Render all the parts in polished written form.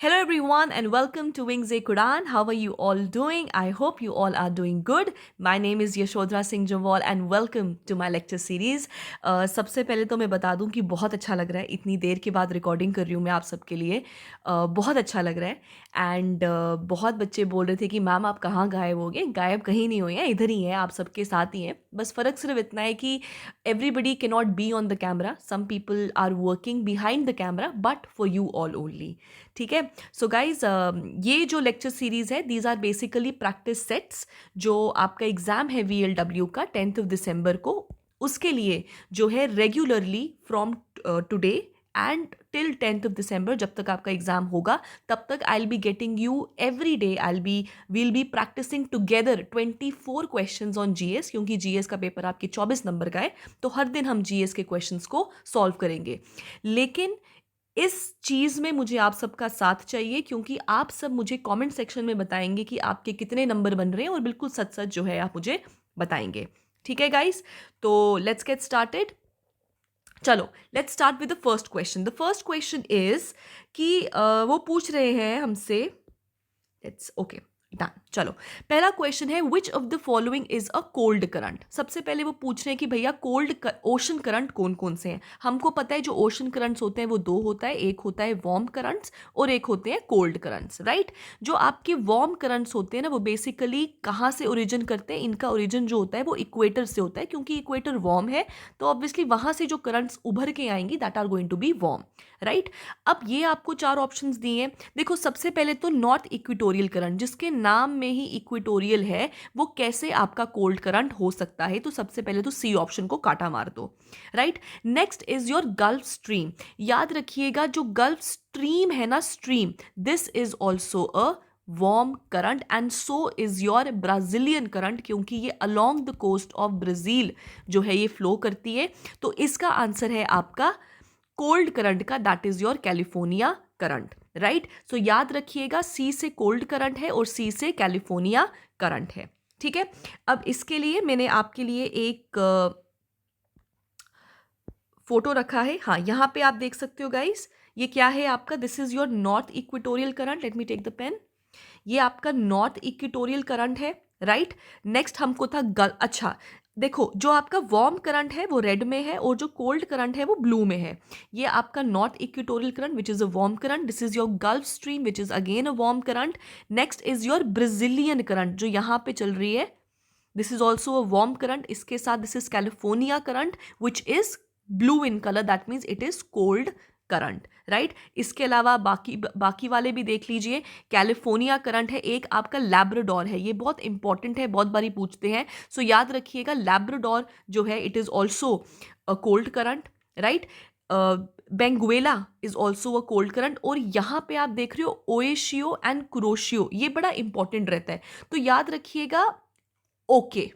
Hello everyone and welcome to Wings A Quran. How are you all doing? I hope you all are doing good. My name is Yashodhra Singh Jamwal and welcome to my lecture series. सबसे पहले तो मैं बता दूं कि बहुत अच्छा लग रहा है, इतनी देर के बाद रिकॉर्डिंग कर रही हूँ मैं आप सबके लिए. बहुत अच्छा लग रहा है एंड बहुत बच्चे बोल रहे थे कि मैम आप कहाँ गायब हो गए. गायब कहीं नहीं हुए हैं, इधर ही हैं, आप सबके साथ ही हैं. बस फ़र्क सिर्फ इतना है कि everybody cannot be on the camera. Some people are working behind the camera but for you all only. ठीक है. सो गाइज ये जो लेक्चर सीरीज है these are basically practice sets जो आपका एग्जाम है VLW का 10th दिसंबर को, उसके लिए जो है regularly from today and till 10th December जब तक आपका एग्जाम होगा तब तक I will be getting you every day. We'll be practising together 24 questions on GS, क्योंकि GS का पेपर आपके 24 नंबर का है, तो हर दिन हम GS के क्वेश्चंस को सॉल्व करेंगे. लेकिन इस चीज़ में मुझे आप सबका साथ चाहिए, क्योंकि आप सब मुझे कमेंट सेक्शन में बताएंगे कि आपके कितने नंबर बन रहे हैं और बिल्कुल सच सच जो है आप मुझे बताएंगे. ठीक है गाइस, तो लेट्स गेट स्टार्टेड. चलो let's start with the first question. The first question is कि वो पूछ रहे हैं हमसे. It's okay, done. चलो पहला क्वेश्चन है विच of the following is a cold current. सबसे पहले वो पूछ रहे हैं कि भैया कोल्ड ओशन करंट कौन कौन से हैं. हमको पता है जो ओशन करंट्स होते हैं वो दो होता है, एक होता है वार्म करंट्स और एक होते हैं कोल्ड करंट्स, राइट. जो आपके वार्म करंट्स होते हैं ना वो बेसिकली कहाँ से ओरिजिन करते हैं. इनका ओरिजिन जो होता है वो इक्वेटर से होता है, क्योंकि इक्वेटर वार्म है तो ऑब्वियसली वहाँ से जो करंट्स उभर के आएंगी that are going to be warm, right. अब ये आपको चार ऑप्शंस दिए हैं. देखो सबसे पहले तो नॉर्थ इक्वेटोरियल करंट, जिसके नाम में ही इक्वेटोरियल है, वो कैसे आपका कोल्ड करंट हो सकता है. तो सबसे पहले तो सी ऑप्शन को काटा मार दो, right. Next is your gulf stream. याद रखिएगा जो गल्फ स्ट्रीम है ना, stream, this is also a warm current and so is your Brazilian current, क्योंकि ये along the coast of Brazil जो है ये फ्लो करती है. तो इसका आंसर है आपका कोल्ड करंट का, that is your California current, right. So याद रखिएगा सी से कोल्ड करंट है और सी से कैलिफोर्निया करंट है. ठीक है. अब इसके लिए मैंने आपके लिए एक फोटो रखा है. हाँ, यहां पे आप देख सकते हो गाइस, ये क्या है आपका, this is your north equatorial current. Let me take the pen. ये आपका नॉर्थ इक्वेटोरियल करंट है, राइट. नेक्स्ट हमको था अच्छा देखो, जो आपका वार्म करंट है वो रेड में है और जो कोल्ड करंट है वो ब्लू में है. ये आपका north equatorial current which is a warm current. This is your gulf stream which is again a warm current. Next is your Brazilian current जो यहाँ पे चल रही है, this is also a warm current. इसके साथ this is California current which is blue in colour, that means it is cold current, right. इसके अलावा बाकी वाले भी देख लीजिए. कैलिफोर्निया करंट है, एक आपका लैब्राडोर है, ये बहुत इंपॉर्टेंट है, बहुत बारी पूछते हैं. सो याद रखिएगा लैब्राडोर जो है it is also a cold current, right. Benguela is also a cold current. और यहाँ पे आप देख रहे हो ओएशियो एंड कुरोशियो, ये बड़ा इंपॉर्टेंट रहता है. तो याद रखिएगा okay,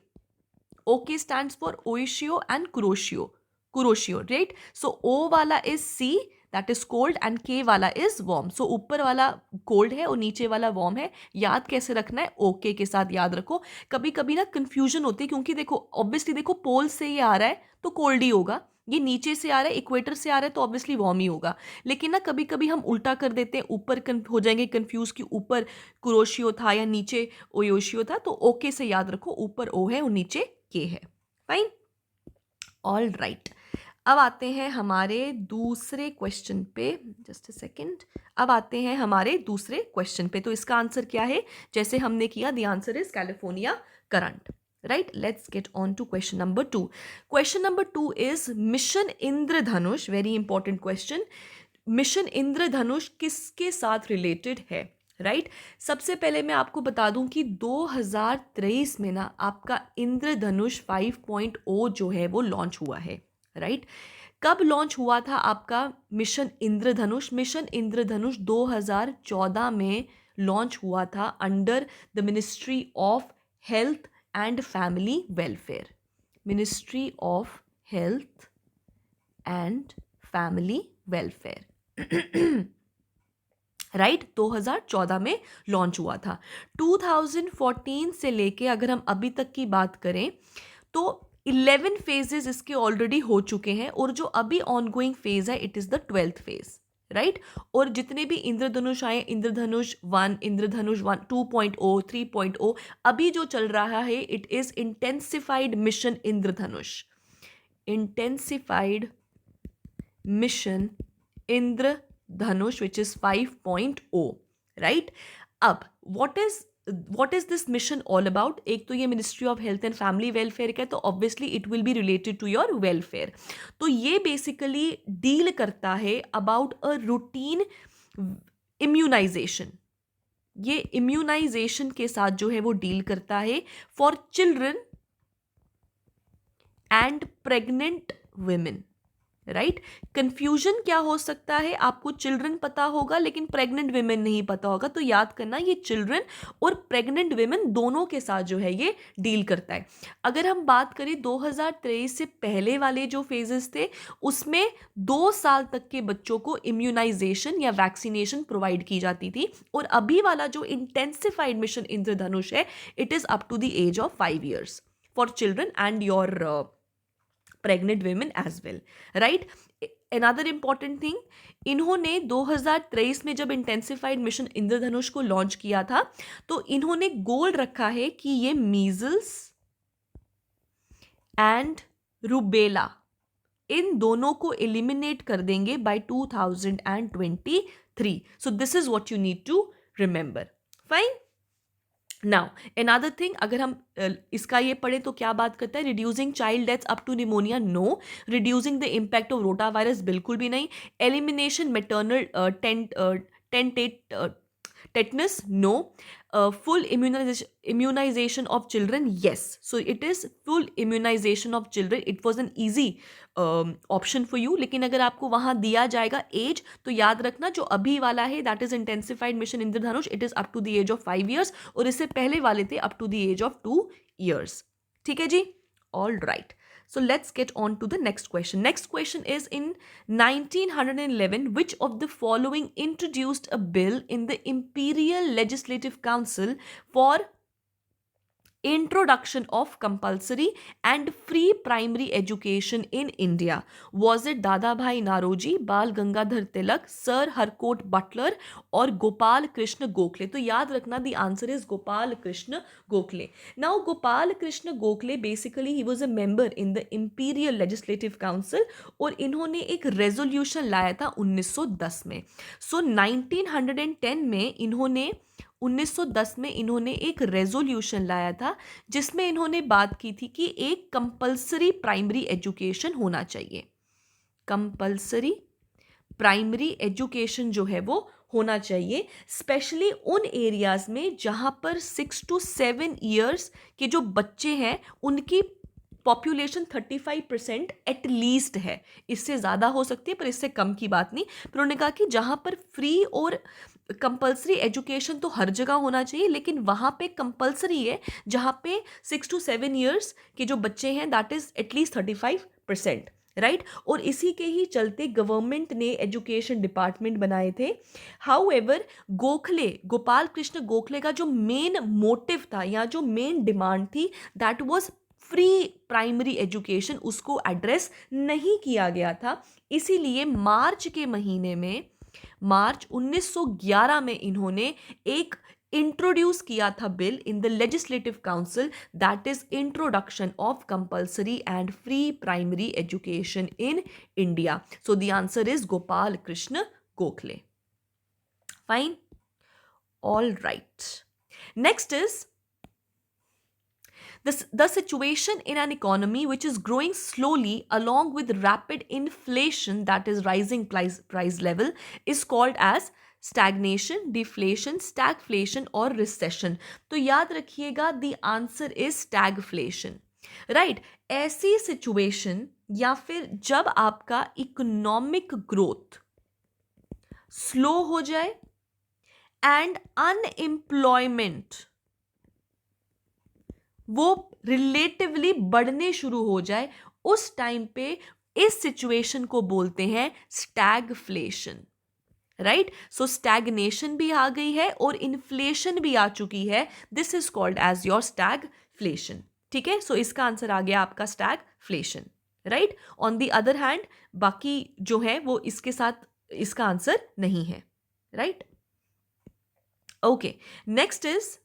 okay stands for Oyashio and Kuroshio, right. So O वाला is C, that is cold, and K वाला इज वार्म. सो ऊपर वाला कोल्ड है और नीचे वाला वार्म है. याद कैसे रखना है, ओके के साथ याद रखो. कभी कभी ना कंफ्यूजन होती है, क्योंकि देखो ऑब्वियसली देखो पोल से ये आ रहा है तो कोल्ड ही होगा, ये नीचे से आ रहा है इक्वेटर से आ रहा है तो ऑब्वियसली वार्म ही होगा. लेकिन ना कभी कभी हम उल्टा कर देते हैं, ऊपर हो जाएंगे कंफ्यूज कि ऊपर कुरोशियो था या नीचे ओयोशियो था. तो ओके से याद रखो, ऊपर ओ है और नीचे के है. Fine, all right. अब आते हैं हमारे दूसरे क्वेश्चन पे. Just a second. अब आते हैं हमारे दूसरे क्वेश्चन पे. तो इसका आंसर क्या है, जैसे हमने किया, the answer is California current, right. Let's get on to question number 2. Question number 2 is mission Indradhanush. Very important question. Mission Indradhanush किसके साथ रिलेटेड है, राइट. सबसे पहले मैं आपको बता दूं कि 2023 में ना आपका इंद्रधनुष 5.0 जो है वो लॉन्च हुआ है, राइट. कब लॉन्च हुआ था आपका मिशन इंद्रधनुष? मिशन इंद्रधनुष 2014 में लॉन्च हुआ था under the ministry of health and family welfare. Ministry of health and family welfare, right. 2014 में लॉन्च हुआ था. 2014 से लेके अगर हम अभी तक की बात करें तो 11 फेजेस इसके ऑलरेडी हो चुके हैं और जो अभी ऑनगोइंग फेज है it is the 12th phase, right. और जितने भी इंद्रधनुष आए, इंद्रधनुष 1 2.0 3.0, अभी जो चल रहा है it is intensified mission Indradhanush, intensified mission Indradhanush which is 5.0, right. अब what is this mission all about? एक तो ये ministry of health and family welfare का है, तो obviously it will be related to your welfare. तो ये basically deal करता है अबाउट अ रूटीन इम्यूनाइजेशन, ये इम्यूनाइजेशन के साथ जो है वो डील करता है for children and pregnant women, right. Confusion क्या हो सकता है, आपको चिल्ड्रन पता होगा लेकिन प्रेग्नेंट विमेन नहीं पता होगा, तो याद करना ये चिल्ड्रन और प्रेग्नेंट विमेन दोनों के साथ जो है ये डील करता है। अगर हम बात करें 2023 से पहले वाले जो फेजेस थे उसमें 2 साल तक के बच्चों को इम्यूनाइजेशन या वैक्सीनेशन प्रोवाइड की जाती थी, और अभी वाला जो इंटेंसिफाइड मिशन इंद्रधनुष है it is up to the age of 5 years for children and your pregnant women as well, right? Another important thing, इन्होंने 2023 में जब इंटेंसिफाइड मिशन इंद्रधनुष को लॉन्च किया था तो इन्होंने गोल रखा है कि ये मीजल्स एंड रूबेला इन दोनों को एलिमिनेट कर देंगे by 2023। So this is what you need to remember. Fine. Now another thing, अगर हम इसका ये पढ़े तो क्या बात करता है, reducing child deaths up to pneumonia, no. Reducing the impact of rota virus, बिल्कुल भी नहीं। Elimination maternal tetanus, no. Full immunization of children, yes. So it is full immunization of children. It was an easy option for you. लेकिन अगर आपको वहाँ दिया जाएगा as तो याद रखना जो अभी वाला है that is intensified mission Indradhanush, it is up to the age of 5 years, और इससे पहले वाले थे up to the age of 2 years। ठीक है जी, all right. So let's get on to the next question. Next question is, in 1911, which of the following introduced a bill in the Imperial Legislative Council for introduction of compulsory and free primary education in India? Was it Dadabhai Naroji, Bal Gangadhar Tilak, Sir Harcourt Butler, or Gopal Krishna Gokhale? तो याद रखना the answer is Gopal Krishna Gokhale. Now Gopal Krishna Gokhale basically he was a member in the Imperial Legislative Council और इन्होंने एक resolution लाया था 1910 में। सो 1910 में इन्होंने 1910 में इन्होंने एक रेजोल्यूशन लाया था जिसमें इन्होंने बात की थी कि एक कंपल्सरी प्राइमरी एजुकेशन होना चाहिए। कंपल्सरी प्राइमरी एजुकेशन जो है वो होना चाहिए, स्पेशली उन एरियाज में जहां पर 6 to 7 years के जो बच्चे हैं उनकी पॉपुलेशन 35% एटलीस्ट है। इससे ज़्यादा हो सकती है पर इससे कम की बात नहीं। पर उन्होंने कहा कि जहाँ पर फ्री और कंपल्सरी एजुकेशन तो हर जगह होना चाहिए, लेकिन वहाँ पे कंपल्सरी है जहाँ पे 6 to 7 years के जो बच्चे हैं दैट इज़ एटलीस्ट 35%, राइट। और इसी के ही चलते गवर्नमेंट ने एजुकेशन डिपार्टमेंट बनाए थे। हाउएवर गोपाल कृष्ण गोखले का जो मेन मोटिव था या जो मेन डिमांड थी that was free primary education, उसको एड्रेस नहीं किया गया था। इसीलिए मार्च 1911 में इन्होंने एक इंट्रोड्यूस किया था bill in the legislative council that is introduction of compulsory and free primary education in India. So the answer is Gopal Krishna Gokhale. Fine, all right. Next is the situation in an economy which is growing slowly along with rapid inflation, that is rising price level, is called as stagnation, deflation, stagflation or recession. तो याद रखिएगा the answer is stagflation, right? ऐसी situation या फिर जब आपका economic growth slow हो जाए एंड अनएम्प्लॉयमेंट वो रिलेटिवली बढ़ने शुरू हो जाए, उस टाइम पे इस सिचुएशन को बोलते हैं स्टैगफ्लेशन, राइट। सो स्टैग्नेशन भी आ गई है और इन्फ्लेशन भी आ चुकी है, this is called as your stagflation. ठीक है, सो इसका आंसर आ गया आपका stagflation, right. On the other hand बाकी जो है वो इसके साथ इसका आंसर नहीं है, right? Okay, next is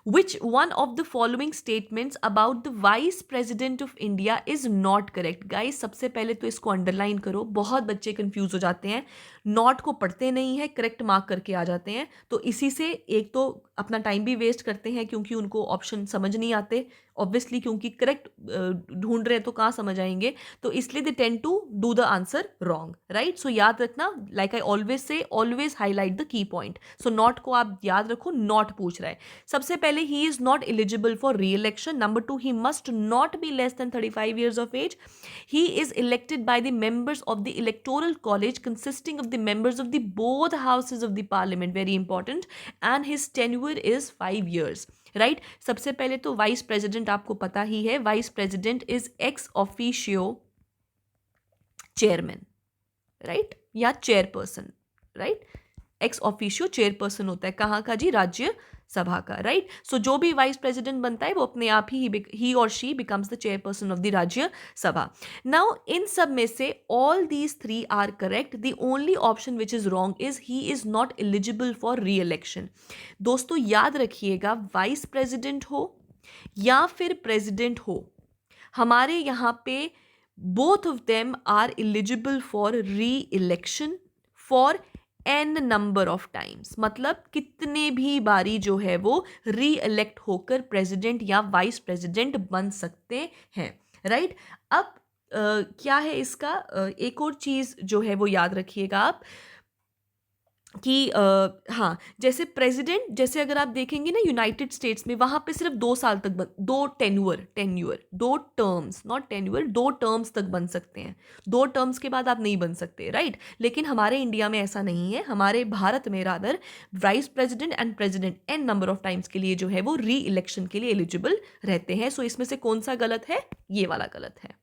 which one of the following statements about the vice president of India is not correct? Guys, सबसे पहले तो इसको अंडरलाइन करो, बहुत बच्चे कंफ्यूज हो जाते हैं, नॉट को पढ़ते नहीं है, करेक्ट मार्क करके आ जाते हैं, तो इसी से एक तो अपना टाइम भी वेस्ट करते हैं क्योंकि उनको ऑप्शन समझ नहीं आते, ऑब्वियसली क्योंकि करेक्ट ढूंढ रहे हैं तो कहाँ समझ आएंगे, तो इसलिए they tend to do the answer wrong, right? So याद रखना, like I always say, always highlight the key point. So not को आप याद रखो, नॉट पूछ रहा है। सबसे पहले ही इज नॉट एलिजिबल फॉर री election. Number two, he must not be less than 35 years of age. He is elected by the members of the electoral college consisting of the members of the both houses of the parliament, very important, and his tenure is 5 years. Right सबसे पहले तो vice president आपको पता ही है, vice president is ex officio chairman, right, या chairperson, right? Ex officio chairperson होता है कहाँ का जी? राज्य सभा का, राइट? सो जो भी वाइस प्रेसिडेंट बनता है वो अपने आप ही और she becomes the chairperson of the Rajya Sabha. Now इन सब में से all these three are correct, the only option which is wrong is he is not eligible for reelection. दोस्तों याद रखिएगा, वाइस प्रेसिडेंट हो या फिर प्रेसिडेंट हो, हमारे यहाँ पे both of them are eligible for re-election for n number of times, मतलब कितने भी बारी जो है वो री इलेक्ट होकर प्रेसिडेंट या वाइस प्रेसिडेंट बन सकते हैं, राइट? अब क्या है इसका एक और चीज़ जो है वो याद रखिएगा आप कि हाँ, जैसे प्रेसिडेंट, जैसे अगर आप देखेंगे ना यूनाइटेड स्टेट्स में, वहाँ पे सिर्फ 2 साल तक दो tenure 2 terms, not tenure, 2 terms तक बन सकते हैं, 2 टर्म्स के बाद आप नहीं बन सकते, राइट? लेकिन हमारे इंडिया में ऐसा नहीं है, हमारे भारत में rather vice president and president an number of times के लिए जो है वो री इलेक्शन के लिए एलिजिबल रहते हैं। सो इसमें से कौन सा गलत है? ये वाला गलत है।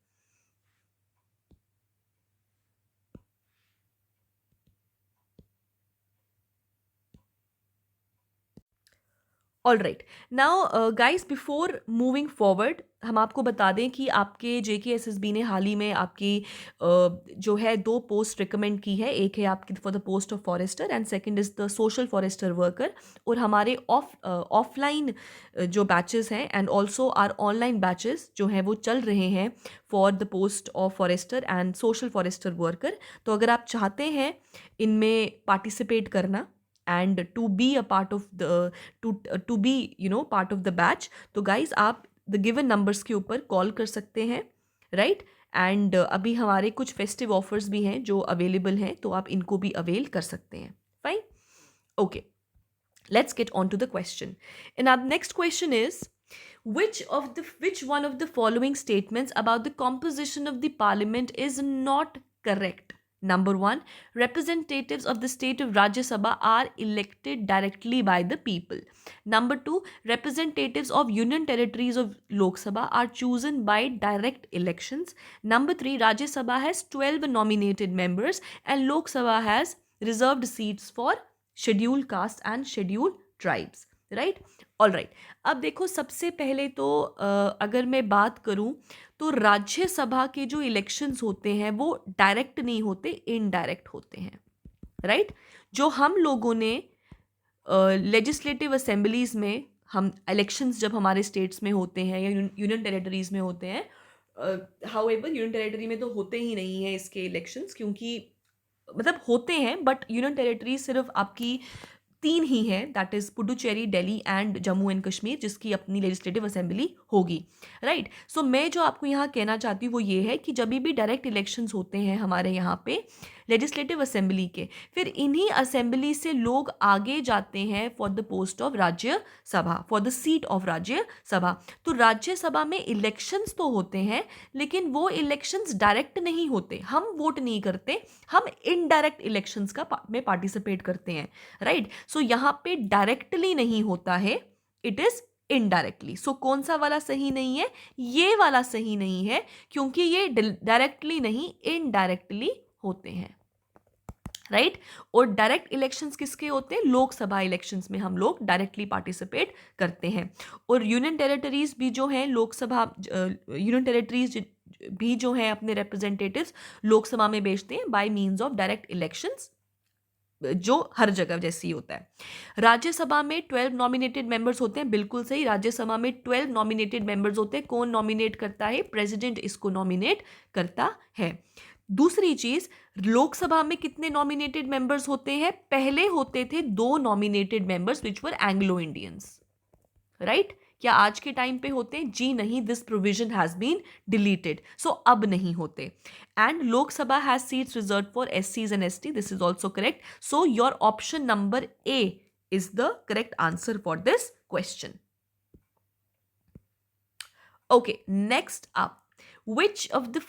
All right, now guys before moving forward, हम आपको बता दें कि आपके JKSSB ने हाल ही में आपकी जो है 2 पोस्ट रिकमेंड की है। एक है आपकी for the post of forester and second is the social forester worker. और हमारे ऑफलाइन जो बैचेस हैं and also are online batches जो हैं वो चल रहे हैं for the post of forester and social forester worker. तो अगर आप चाहते हैं इनमें पार्टिसिपेट करना and to be a part of the to be part of the batch, तो guys आप the given numbers के ऊपर कॉल कर सकते हैं, राइट? एंड अभी हमारे कुछ फेस्टिव ऑफर्स भी हैं जो अवेलेबल हैं, तो आप इनको भी अवेल कर सकते हैं। Fine, okay, let's get on to the question. And our next question is, which one of the following statements about the composition of the parliament is not correct? Number 1, representatives of the state of Rajya Sabha are elected directly by the people. Number 2, representatives of union territories of Lok Sabha are chosen by direct elections. Number 3, Rajya Sabha has 12 nominated members and Lok Sabha has reserved seats for scheduled caste and scheduled tribes. Right, all right. अब देखो, सबसे पहले तो अगर मैं बात करूं तो राज्यसभा के जो इलेक्शंस होते हैं वो डायरेक्ट नहीं होते, इनडायरेक्ट होते हैं, राइट? जो हम लोगों ने लेजिस्लेटिव असेंबलीज में, हम इलेक्शंस जब हमारे स्टेट्स में होते हैं या यूनियन टेरेटरीज में होते हैं, हाउएवर यूनियन टेरेटरी में तो होते ही नहीं हैं इसके इलेक्शंस, क्योंकि मतलब होते हैं बट यूनियन टेरेटरी सिर्फ आपकी 3 ही हैं, that is Puducherry, Delhi and Jammu and Kashmir, जिसकी अपनी लेजिस्लेटिव असेंबली होगी, राइट? सो मैं जो आपको यहाँ कहना चाहती हूँ वो ये है कि जब भी डायरेक्ट इलेक्शंस होते हैं हमारे यहाँ पे लेजिस्लेटिव असेंबली के, फिर इन्हीं असेंबली से लोग आगे जाते हैं for the post of Rajya Sabha, for the seat of Rajya Sabha. तो राज्यसभा में इलेक्शंस तो होते हैं, लेकिन वो इलेक्शंस डायरेक्ट नहीं होते, हम वोट नहीं करते, हम इनडायरेक्ट इलेक्शंस में पार्टिसिपेट करते हैं, राइट? सो यहाँ पे डायरेक्टली नहीं होता है, इट इज इनडायरेक्टली। सो कौन सा वाला सही नहीं है? ये वाला सही नहीं है, क्योंकि ये डायरेक्टली नहीं, इनडायरेक्टली होते हैं, राइट? और डायरेक्ट इलेक्शंस किसके होते हैं? लोकसभा इलेक्शंस में हम लोग डायरेक्टली पार्टिसिपेट करते हैं। और यूनियन टेरिटरीज भी जो हैं, लोकसभा यूनियन टेरिटरीज भी जो हैं अपने रिप्रेजेंटेटिव्स लोकसभा में भेजते हैं bye means of direct elections, जो हर जगह जैसे ही होता है। राज्यसभा में 12 नॉमिनेटेड मेंबर्स होते हैं, बिल्कुल सही, राज्यसभा में 12 नॉमिनेटेड मेंबर्स होते हैं। कौन नॉमिनेट करता है? प्रेसिडेंट इसको नॉमिनेट करता है। दूसरी चीज, लोकसभा में कितने नॉमिनेटेड मेंबर्स होते हैं? पहले होते थे 2 nominated members which were Anglo Indians, right? क्या आज के टाइम पे होते हैं? जी नहीं, this provision has been deleted, so अब नहीं होते। And Lok Sabha has seats reserve for SCs and ST, this is also correct. So your option number A is the correct answer for this question. Okay, next up, which of the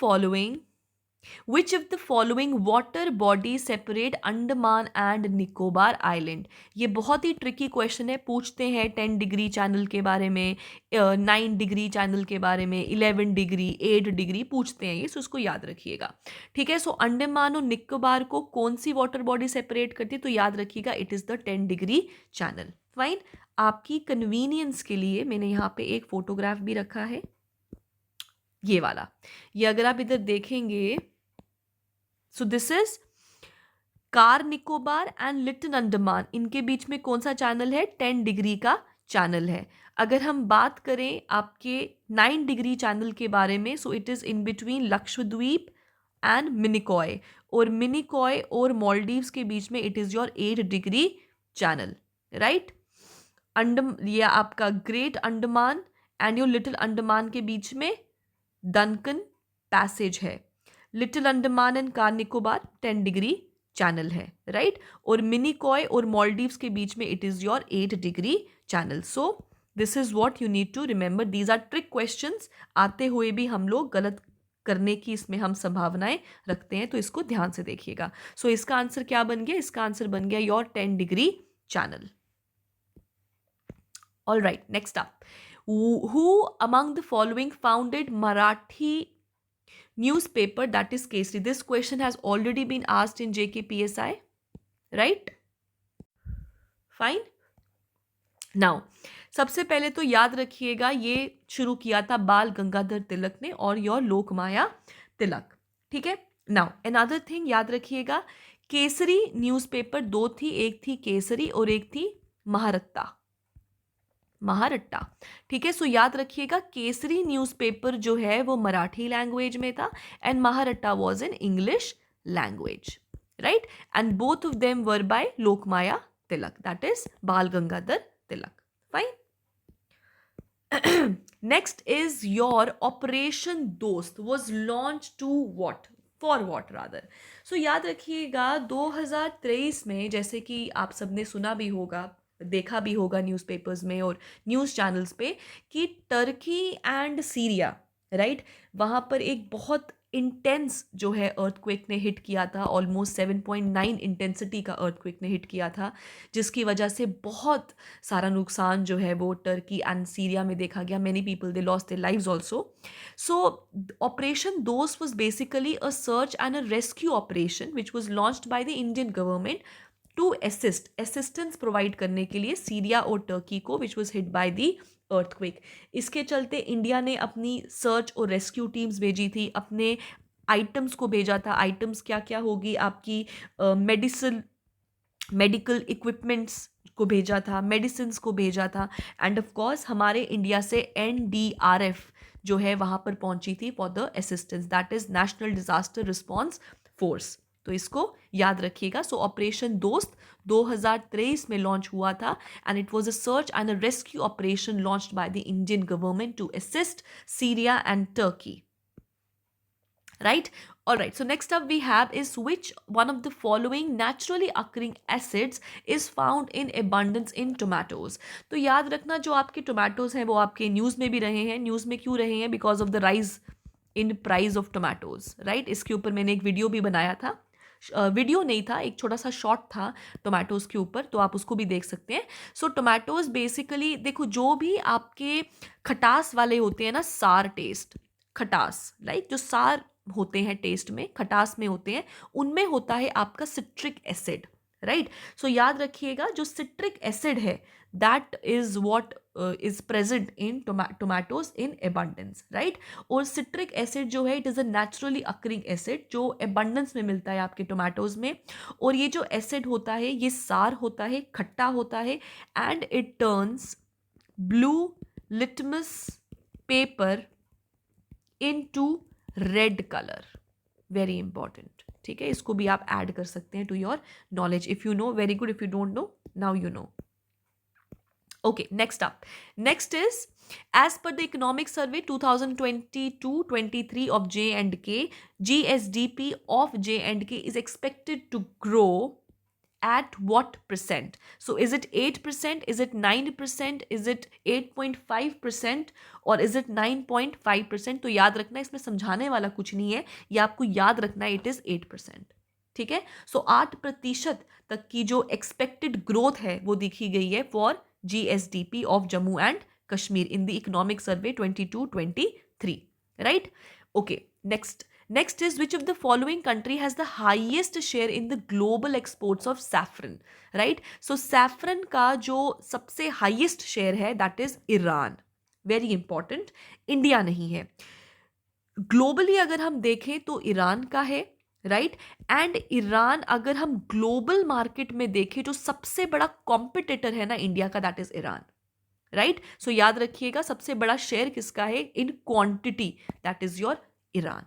following water body separate Andaman and Nicobar island? ये बहुत ही tricky question है। पूछते हैं 10 degree channel के बारे में, 9 degree channel के बारे में, 11 डिग्री, 8 डिग्री पूछते हैं ये, सो उसको याद रखिएगा। ठीक है, सो अंडमान और निकोबार को कौन सी वाटर बॉडी सेपरेट करती है? तो याद रखिएगा, it is the 10 degree channel. Fine, आपकी कन्वीनियंस के लिए मैंने यहाँ पे एक फोटोग्राफ भी रखा है, ये वाला। ये अगर आप इधर देखेंगे, सो this is car Nicobar and little Andaman, इनके बीच में कौन सा चैनल है? 10 डिग्री का चैनल है। अगर हम बात करें आपके 9 डिग्री चैनल के बारे में, so it is in between Lakshadweep and Minicoy, और मिनिकॉय और मॉलडीव्स के बीच में it is your 8 degree channel, right? ये आपका great Andaman and your little Andaman के बीच में डनकन पैसेज है। Little Andaman and Car Nicobar 10 degree channel है, राइट? और मिनिकॉय और मॉलडीव्स के बीच में it is your 8 degree channel. So this is what you need to remember. These are trick questions, आते हुए भी हम लोग गलत करने की इसमें हम संभावनाएं रखते हैं, तो इसको ध्यान से देखिएगा। सो इसका आंसर क्या बन गया? इसका आंसर बन गया your 10 degree channel. All right, next up, who among the following founded Marathi newspaper that is Kesari? This question has already been asked in JKPSI, right? Fine. Now, सबसे पहले तो याद रखिएगा, ये शुरू किया था बाल गंगाधर तिलक ने और योर लोकमाया तिलक। ठीक है, नाउ अनदर थिंग याद रखिएगा, केसरी न्यूज़पेपर 2 थी, एक थी केसरी और एक थी महारट्टा। ठीक है, सो याद रखिएगा, केसरी न्यूज़पेपर जो है वो मराठी लैंग्वेज में था and Mahratta was in English language, right? And both of them were by Lokmanya Tilak, that is Bal Gangadhar Tilak. Fine. Next is your operation Dost was launch to what, for what rather. So याद रखिएगा 2023 में, जैसे कि आप सबने सुना भी होगा, देखा भी होगा न्यूज़पेपर्स में और न्यूज़ चैनल्स पे, कि टर्की एंड सीरिया, राइट, वहाँ पर एक बहुत इंटेंस जो है अर्थक्वेक ने हिट किया था। ऑलमोस्ट 7.9 इंटेंसिटी का अर्थक्वेक ने हिट किया था, जिसकी वजह से बहुत सारा नुकसान जो है वो टर्की एंड सीरिया में देखा गया। Many people they lost their lives also. So operation Dost was basically a search and a rescue operation which was launched by the Indian government to assistance provide करने के लिए सीरिया और Turkey को, which was hit by the earthquake. इसके चलते India ने अपनी search और रेस्क्यू टीम्स भेजी थी, अपने आइटम्स को भेजा था। आइटम्स क्या क्या होगी आपकी, मेडिकल इक्विपमेंट्स को भेजा था, मेडिसिन को भेजा था, एंड ऑफ कोर्स हमारे इंडिया से NDRF जो है वहाँ पर पहुँची थी for the assistance, that is national disaster response force. तो इसको याद रखिएगा। सो ऑपरेशन दोस्त 2023 में लॉन्च हुआ था and it was a search and a rescue operation launched by the Indian government to assist Syria and Turkey, right? All right, so next up we have is, which one of the following naturally occurring acids is found in abundance in tomatoes? तो याद रखना, जो आपके tomatoes हैं वो आपके news में भी रहे हैं। न्यूज़ में क्यों रहे हैं? Because of the rise in price of tomatoes, right? इसके ऊपर मैंने एक वीडियो भी बनाया था, वीडियो नहीं था, एक छोटा सा शॉर्ट था टोमेटोज़ के ऊपर, तो आप उसको भी देख सकते हैं। सो टोमेटोज़ बेसिकली देखो, जो भी आपके खटास वाले होते हैं ना, सार टेस्ट, खटास, लाइक जो सार होते हैं टेस्ट में, खटास में होते हैं, उनमें होता है आपका सिट्रिक एसिड, राइट। सो याद रखिएगा जो सिट्रिक एसिड है that is what is present in tomatoes in abundance, right. और सिट्रिक एसिड जो है it is a naturally occurring acid जो एबंडेंस में मिलता है आपके टोमेटोज में। और ये जो एसिड होता है ये सार होता है, खट्टा होता है, and it turns blue litmus paper into red colour. Very important, ठीक है, इसको भी आप ऐड कर सकते हैं to your knowledge. If you know very good, if you don't know now you know. Okay, next up. Next is, as per the economic survey 2022-23 of J&K, GSDP of J&K is expected to grow at what percent? So is it 8%, is it 9%, is it 8.5%, or is it 9.5%? तो याद रखना इसमें समझाने वाला कुछ नहीं है, ये आपको याद रखना है, इट इज 8%, ठीक है। सो 8% तक की जो एक्सपेक्टेड ग्रोथ है वो दिखी गई है for GSDP of Jammu and Kashmir in the economic survey 22-23, right? Okay, next is, which of the following country has the highest share in the global exports of saffron, right? So saffron का जो सबसे highest share है that is Iran, very important, India नहीं है। Globally अगर हम देखें तो ईरान का है, राइट। एंड ईरान अगर हम ग्लोबल मार्केट में देखें तो सबसे बड़ा कॉम्पिटिटर है ना इंडिया का, that is Iran, right. So याद रखिएगा सबसे बड़ा शेयर किसका है in quantity, that is your Iran.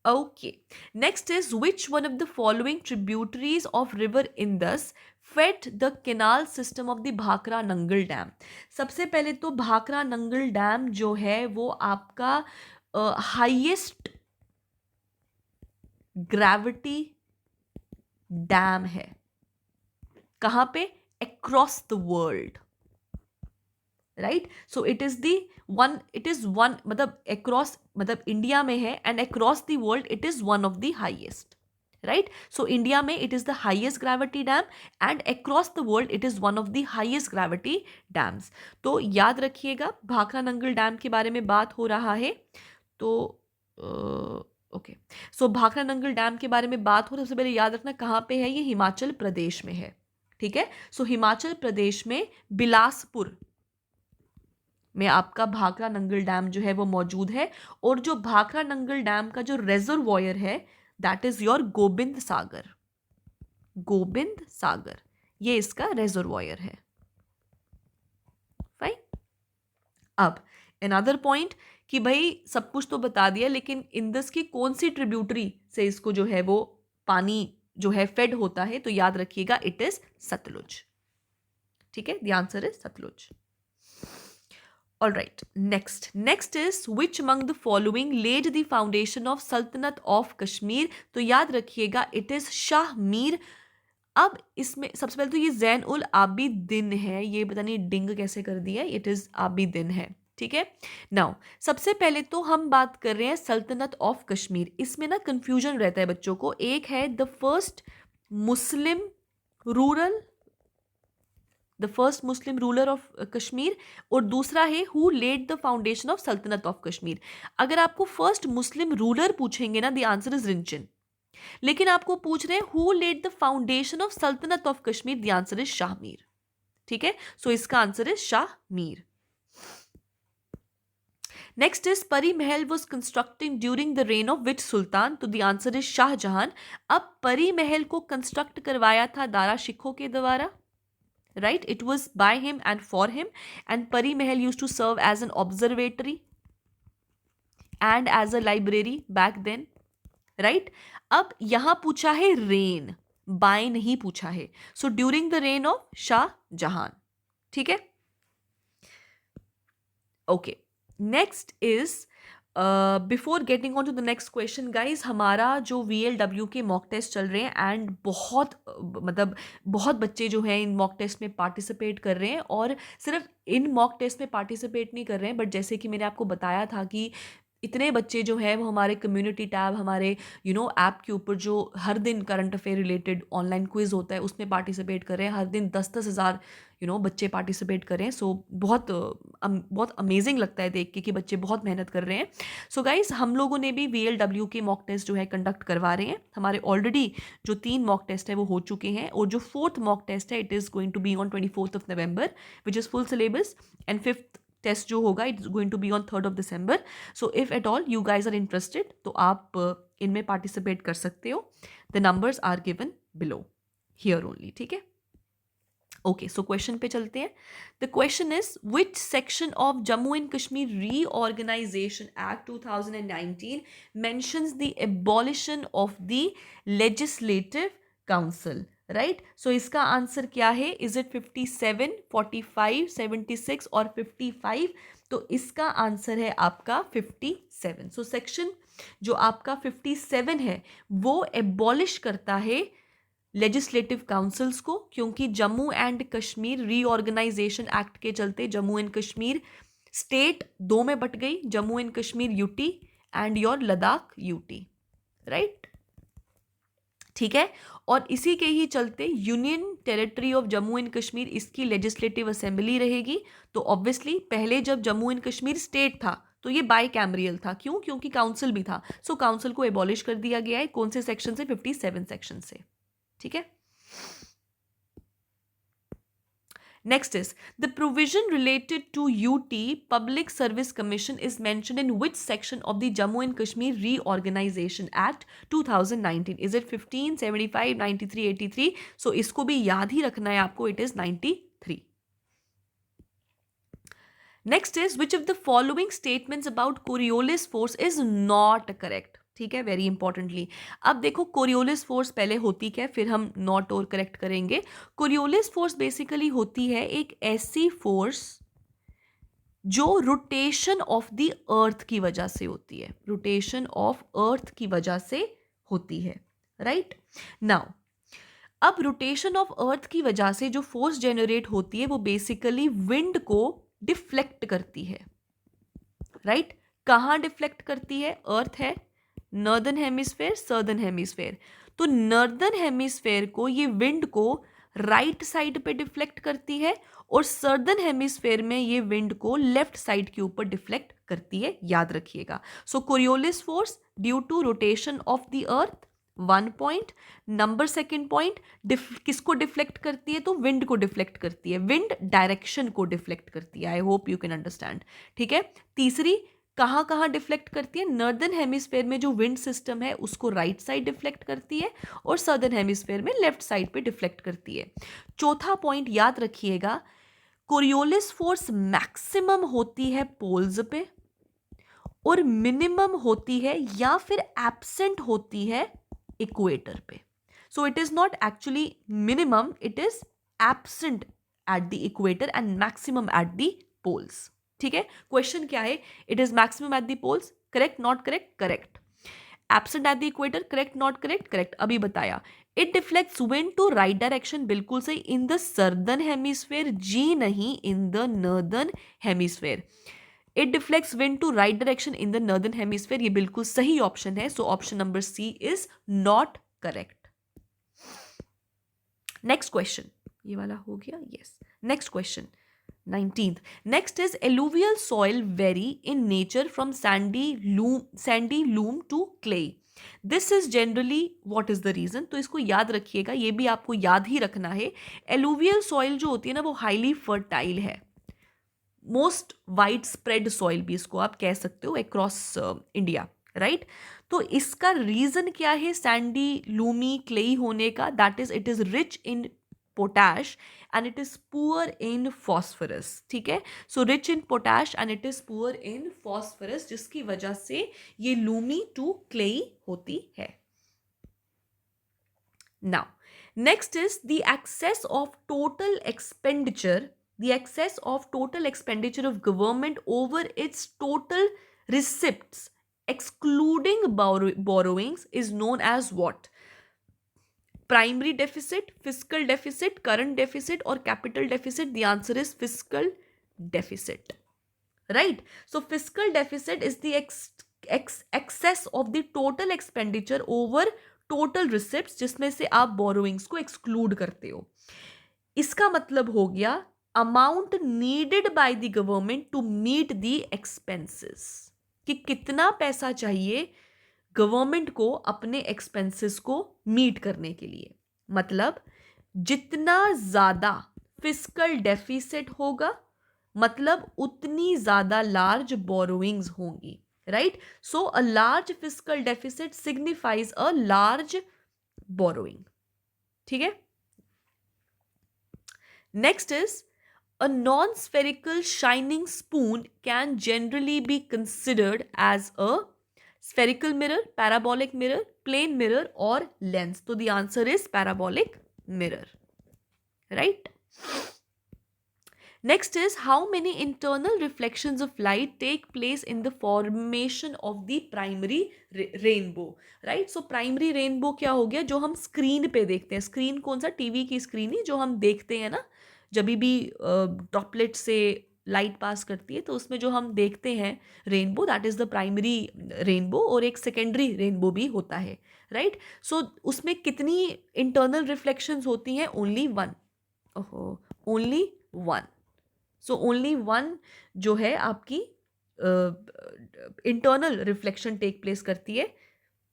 Okay, next is, which one of the following tributaries of river Indus fed the canal system of the Bhakra Nangal dam? सबसे पहले तो Bhakra Nangal dam जो है वो आपका हाईएस्ट ग्रेविटी डैम है। कहां पे? Across the world, right. So it is one मतलब अक्रॉस मतलब इंडिया में है, and across the world it is one of the highest, right. So India में it is the highest gravity dam, and across the world it is one of the highest gravity dams. तो याद रखिएगा Bhakra Nangal dam के बारे में बात हो रहा है, तो ओके। सो भाखरा नंगल डैम के बारे में बात हो तो सबसे पहले याद रखना कहाँ पे है, ये हिमाचल प्रदेश में है, ठीक है। सो हिमाचल प्रदेश में बिलासपुर में आपका भाखरा नंगल डैम जो है वो मौजूद है। और जो भाखरा नंगल डैम का जो रेजर्वॉयर है that is your Gobind Sagar, Gobind Sagar ये इसका रेजर्वॉयर है, फाइन। अब अनदर पॉइंट कि भाई सब कुछ तो बता दिया, लेकिन इंदस की कौन सी ट्रिब्यूटरी से इसको जो है वो पानी जो है फेड होता है, तो याद रखिएगा इट इज सतलुज, ठीक है। The answer is Sutlej. All right, next is, which among the following laid the foundation of Sultanate of Kashmir? तो याद रखिएगा it is शाह मीर। अब इसमें सबसे पहले तो ये ज़ैन उल आबिदीन है, ये पता नहीं डिंग कैसे कर दिया, इट इज आबिदीन है, ठीक है। नाउ सबसे पहले तो हम बात कर रहे हैं सल्तनत ऑफ कश्मीर। इसमें ना कंफ्यूजन रहता है बच्चों को, एक है the first Muslim ruler of Kashmir, और दूसरा है who led the foundation of sultanate of Kashmir. अगर आपको फर्स्ट मुस्लिम रूलर पूछेंगे ना द आंसर इज रिंचन, लेकिन आपको पूछ रहे हैं who led the foundation of sultanate of Kashmir, the answer is Shah Mir, ठीक है। सो इसका answer is Shah Mir. Next is Pari Mahal was constructing during the reign of which sultan, तो द आंसर इज शाहजहां। अब परी महल को कंस्ट्रक्ट करवाया था दारा शिकोह के द्वारा, right, it was by him and for him, and Pari Mahal used to serve as an observatory and as a library back then, right। अब यहां पूछा है रेन, बाय नहीं पूछा है, so during the reign of Shahjahan, ठीक है। Okay, next is before getting on to the next question guys, हमारा जो VLW के मॉक टेस्ट चल रहे हैं, एंड बहुत बच्चे जो हैं इन मॉक टेस्ट में पार्टिसिपेट कर रहे हैं, और सिर्फ इन मॉक टेस्ट में पार्टिसिपेट नहीं कर रहे हैं, बट जैसे कि मैंने आपको बताया था कि इतने बच्चे जो हैं वो हमारे कम्युनिटी टैब, हमारे ऐप के ऊपर जो हर दिन current affair related online quiz होता है उसमें पार्टिसिपेट कर रहे हैं। हर दिन 10-10 हज़ार बच्चे पार्टिसिपेट कर रहे हैं। सो बहुत अमेजिंग लगता है देख के कि बच्चे बहुत मेहनत कर रहे हैं। सो गाइज, हम लोगों ने भी VLW के मॉक टेस्ट जो है कंडक्ट करवा रहे हैं। हमारे ऑलरेडी जो 3 मॉक टेस्ट है वो हो चुके हैं, और जो 4th मॉक टेस्ट है it is going to be on 24th of November, which is full syllabus, and 5th test जो होगा it is going to be on 3rd of December. So if at all you guys are interested तो आप इनमें participate कर सकते हो। The numbers are given below here only, ठीक है। ओके, सो क्वेश्चन पे चलते हैं। The question is which section of Jammu and Kashmir reorganisation act 2019 mentions the abolition of the legislative council, right. So इसका आंसर क्या है? इज इट 57, 45, 76 और 55? तो इसका आंसर है आपका 57। सो सेक्शन जो आपका 57 है वो एबॉलिश करता है लेजिस्लेटिव काउंसिल्स को, क्योंकि Jammu and Kashmir reorganisation act के चलते जम्मू एंड कश्मीर स्टेट 2 में बट गई, Jammu and Kashmir UT and your Ladakh UT, right, ठीक है। और इसी के ही चलते union territory of Jammu and Kashmir इसकी लेजिस्लेटिव असेंबली रहेगी। तो ऑब्वियसली पहले जब जम्मू एंड कश्मीर स्टेट था तो ये बाई कैमरियल था, क्यों? क्योंकि काउंसिल भी था। सो काउंसिल को एबॉलिश कर दिया गया है। कौन से सेक्शन से? 57 सेक्शन से, ठीक है। Next is the provision related to UT public service commission is mentioned in which section of the Jammu and Kashmir reorganisation act 2019? Is it 15, 75, 93, 83? So इसको भी याद ही रखना है आपको, it is 93। Next is which of the following statements about Coriolis force is not correct? ठीक है, very importantly. अब देखो कोरियोलिस फोर्स पहले होती क्या है, फिर हम नॉट और करेक्ट करेंगे। कोरियोलिस फोर्स बेसिकली होती है एक ऐसी फोर्स जो रोटेशन ऑफ द अर्थ की वजह से होती है, रोटेशन ऑफ अर्थ की वजह से होती है, राइट। नाउ अब रोटेशन ऑफ अर्थ की वजह से जो फोर्स जनरेट होती है वो बेसिकली विंड को डिफ्लेक्ट करती है, राइट। कहाँ डिफ्लेक्ट करती है? अर्थ है, नॉर्दर्न हेमिस्फेयर, सदर्न हेमिस्फेयर। तो नॉर्दर्न हेमिस्फेयर को ये विंड को राइट साइड पे डिफ्लेक्ट करती है, और सदर्न हेमिस्फेयर में ये विंड को लेफ्ट साइड के ऊपर डिफ्लेक्ट करती है, याद रखिएगा। So Coriolis force due to rotation of the earth, 1 point. Number second point, किसको डिफ्लेक्ट करती है? तो विंड को डिफ्लेक्ट करती है, विंड डायरेक्शन को डिफ्लेक्ट करती है। I hope you can understand, ठीक है। तीसरी, कहाँ कहाँ डिफ्लेक्ट करती है? नॉर्दर्न हेमिस्फेयर में जो विंड सिस्टम है उसको राइट साइड डिफ्लेक्ट करती है, और सदर्न हेमिस्फेयर में लेफ्ट साइड पे डिफ्लेक्ट करती है। चौथा पॉइंट याद रखिएगा, कोरियोलिस फोर्स मैक्सिमम होती है पोल्स पे, और मिनिमम होती है या फिर एब्सेंट होती है इक्वेटर पे। So it is not actually minimum, it is absent at the equator and maximum at the poles, ठीक है। क्वेश्चन क्या है? It is maximum at the poles, correct not correct? Correct. Absent at the equator, correct not correct? Correct, अभी बताया। It deflects wind to right direction, बिल्कुल सही, in the southern hemisphere, जी नहीं, in the northern hemisphere. It deflects wind to right direction in the northern hemisphere, ये बिल्कुल सही option है। So option number C is not correct. Next question, ये वाला हो गया, yes. Next question 19th. Next is alluvial soil vary in nature from sandy loam to clay. This is generally what is the reason? तो इसको याद रखिएगा, ये भी आपको याद ही रखना है। alluvial soil जो होती है ना वो highly fertile है, मोस्ट वाइड स्प्रेड सॉइल भी इसको आप कह सकते हो अक्रॉस इंडिया, राइट। तो इसका रीजन क्या है सैंडी लूमी क्लेई होने का? That is it is rich in potash and it is poor in phosphorus, ठीक है। So rich in potash and it is poor in phosphorus, जिसकी वजह से ये लूमी टू क्लेई होती है। Now next is the excess of total expenditure, the excess of total expenditure of government over its total receipts excluding borrowings is known as what? Primary deficit, fiscal deficit, current deficit or capital deficit? The answer is fiscal deficit, right? So fiscal deficit is the excess of the total expenditure over total receipts, जिसमें से आप borrowings को exclude करते हो। इसका मतलब हो गया amount needed by the government to meet the expenses, कि कितना पैसा चाहिए गवर्नमेंट को अपने एक्सपेंसेस को मीट करने के लिए। मतलब जितना ज्यादा फिस्कल डेफिसिट होगा, मतलब उतनी ज्यादा लार्ज बोरोइंग्स होंगी, right? So a large fiscal deficit signifies a large borrowing. ठीक है। Next is a non-spherical shining spoon can generally be considered as a spherical mirror, parabolic mirror, plane mirror or lens. So the answer is parabolic mirror, right? Next is how many internal reflections of light take place in the formation of the primary rainbow, right? So primary rainbow क्या हो गया, जो हम screen पे देखते हैं। Screen कौन सा? टीवी की स्क्रीन ही जो हम देखते हैं ना, जब भी ड्रॉपलेट से लाइट पास करती है तो उसमें जो हम देखते हैं rainbow, that is the primary rainbow. और एक सेकेंडरी रेनबो भी होता है, राइट? सो उसमें कितनी इंटरनल रिफ्लेक्शंस होती हैं? Only one. ओहो, only one. So only one जो है आपकी इंटरनल रिफ्लेक्शन टेक प्लेस करती है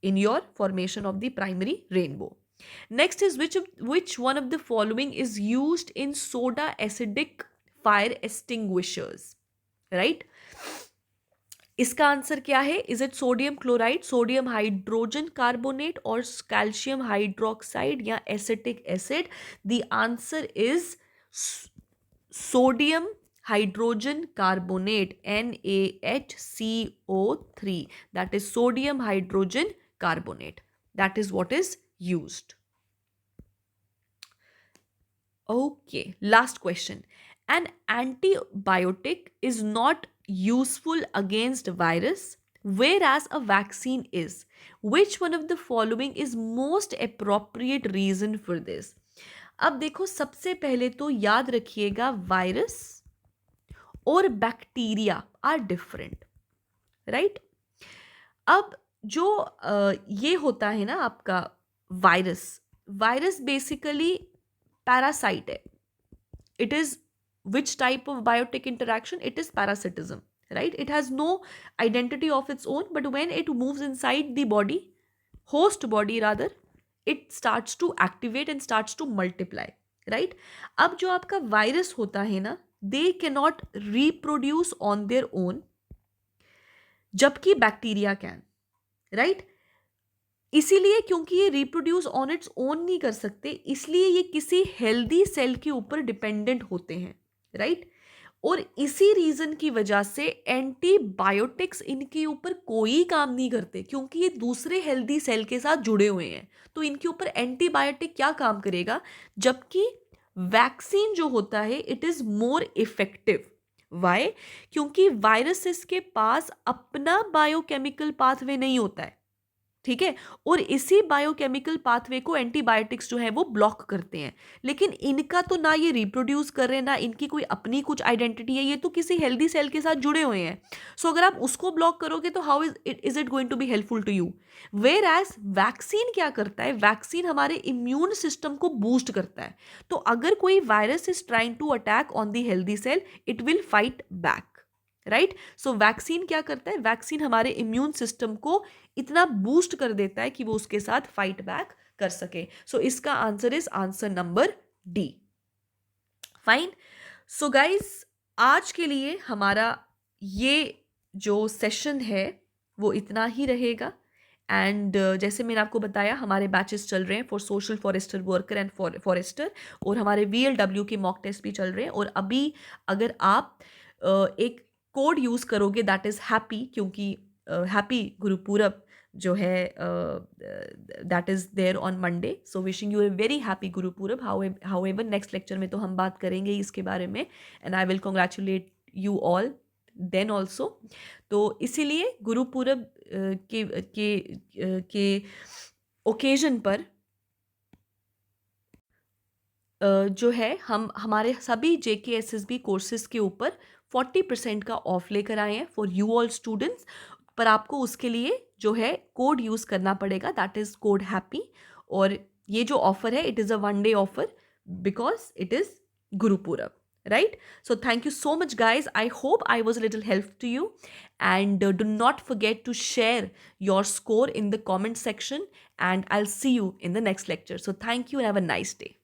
in your formation of the primary rainbow. Next is which one of the following is used in soda acidic fire extinguishers, right? इसका answer क्या है? Is it sodium chloride, sodium hydrogen carbonate और calcium hydroxide या acetic acid? The answer is sodium hydrogen carbonate, NaHCO3. That is sodium hydrogen carbonate. That is what is used. Okay, last question. An antibiotic is not useful against virus, whereas a vaccine is. Which one of the following is most appropriate reason for this? अब देखो, सबसे पहले तो याद रखिएगा virus और bacteria are different, right? अब जो ये होता है ना आपका वायरस, वायरस बेसिकली पैरासाइट है। It is which type of biotic interaction? It is parasitism, right? It has no identity of its own, but when it moves inside the body, host body rather, it starts to activate and starts to multiply, right? अब जो आपका virus होता है ना, they cannot reproduce on their own, जबकि bacteria can, right? इसीलिए क्योंकि ये रिप्रोड्यूस ऑन इट्स ओन नहीं कर सकते, इसलिए ये किसी हेल्दी सेल के ऊपर डिपेंडेंट होते हैं, राइट? और इसी रीजन की वजह से एंटीबायोटिक्स इनके ऊपर कोई काम नहीं करते, क्योंकि ये दूसरे हेल्दी सेल के साथ जुड़े हुए हैं। तो इनके ऊपर एंटीबायोटिक क्या काम करेगा? जबकि वैक्सीन जो होता है it is more effective. Why? क्योंकि वायरसेस के पास अपना बायोकेमिकल पाथवे नहीं होता है, ठीक है? और इसी बायोकेमिकल पाथवे को एंटीबायोटिक्स जो है वो ब्लॉक करते हैं। लेकिन इनका तो ना ये रिप्रोड्यूस कर रहे हैं, ना इनकी कोई अपनी कुछ आइडेंटिटी है, ये तो किसी हेल्दी सेल के साथ जुड़े हुए हैं। सो अगर आप उसको ब्लॉक करोगे तो how is it going to be helpful to you? Whereas vaccine क्या करता है? वैक्सीन हमारे इम्यून सिस्टम को बूस्ट करता है। तो अगर कोई virus is trying to attack on the healthy cell, it will fight back, right? So vaccine क्या करता है? वैक्सीन हमारे इम्यून सिस्टम को इतना बूस्ट कर देता है कि वो उसके साथ फाइट बैक कर सके। सो इसका answer is answer number D. Fine. So guys, आज के लिए हमारा ये जो सेशन है वो इतना ही रहेगा। एंड जैसे मैंने आपको बताया, हमारे बैचेस चल रहे हैं for social forester worker and forester, और हमारे VLW के मॉक टेस्ट भी चल रहे हैं। और अभी अगर आप एक कोड यूज़ करोगे दैट इज़ हैप्पी, क्योंकि हैप्पी गुरुपूरब जो है that is there on Monday. So wishing you a very happy Gurpurab. However next lecture में तो हम बात करेंगे इसके बारे में, and I will congratulate you all then also. तो इसीलिए गुरुपूरब के ओकेजन पर जो है हम हमारे सभी JKSSB कोर्सेज के ऊपर 40% का ऑफ लेकर आए हैं फॉर यू ऑल स्टूडेंट्स। पर आपको उसके लिए जो है कोड यूज़ करना पड़ेगा, दैट इज़ कोड हैप्पी। और ये जो ऑफ़र है it is a 1 day offer because it is Gurpurab, right? So thank you so much, guys. I hope I was a little help to you. And do not forget to share your score in the comment section. And I'll see you in the next lecture. So thank you and have a nice day.